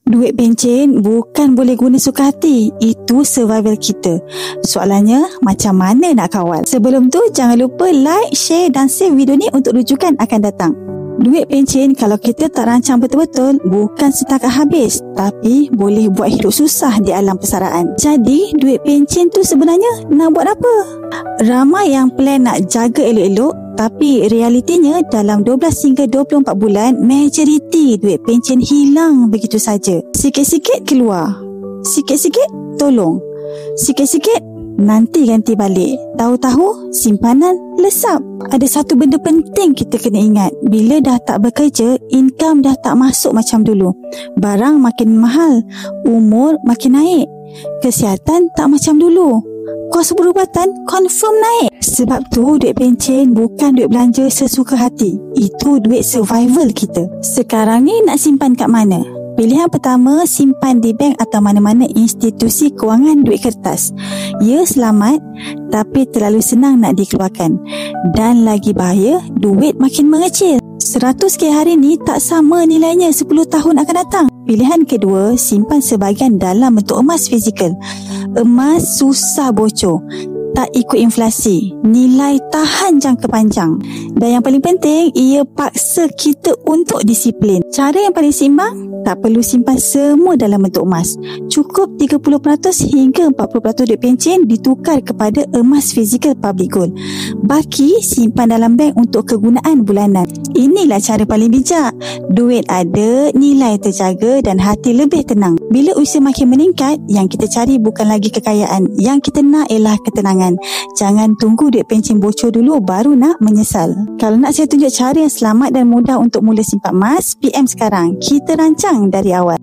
Duit pencen bukan boleh guna suka hati. Itu survival kita. Soalannya, macam mana nak kawal? Sebelum tu, jangan lupa like, share dan save video ni untuk rujukan akan datang. Duit pencen kalau kita tak rancang betul-betul bukan setakat habis, tapi boleh buat hidup susah di alam persaraan. Jadi duit pencen tu sebenarnya nak buat apa? Ramai yang plan nak jaga elok-elok, tapi realitinya dalam 12 hingga 24 bulan majoriti duit pencen hilang begitu saja. Sikit-sikit keluar, sikit-sikit tolong, sikit-sikit nanti ganti balik. Tahu-tahu simpanan lesap. Ada satu benda penting kita kena ingat. Bila dah tak bekerja, income dah tak masuk macam dulu. Barang makin mahal, umur makin naik, kesihatan tak macam dulu, kos perubatan confirm naik. Sebab tu duit pencen bukan duit belanja sesuka hati. Itu duit survival kita. Sekarang ni nak simpan kat mana? Pilihan pertama, simpan di bank atau mana-mana institusi kewangan duit kertas. Ya, selamat, tapi terlalu senang nak dikeluarkan. Dan lagi bahaya, duit makin mengecil. 100k hari ni tak sama nilainya 10 tahun akan datang. Pilihan kedua, simpan sebahagian dalam bentuk emas fizikal. Emas susah bocor, tak ikut inflasi, nilai tahan jangka panjang. Dan yang paling penting, ia paksa kita untuk disiplin. Cara yang paling seimbang, tak perlu simpan semua dalam bentuk emas. Cukup 30% hingga 40% duit pencen ditukar kepada emas fizikal public gold. Baki simpan dalam bank untuk kegunaan bulanan. Inilah cara paling bijak. Duit ada, nilai terjaga dan hati lebih tenang. Bila usia makin meningkat, yang kita cari bukan lagi kekayaan. Yang kita nak ialah ketenangan. Jangan tunggu duit pencen bocor dulu baru nak menyesal. Kalau nak saya tunjuk cara yang selamat dan mudah untuk mula simpan emas, PM sekarang. Kita rancang dari awal.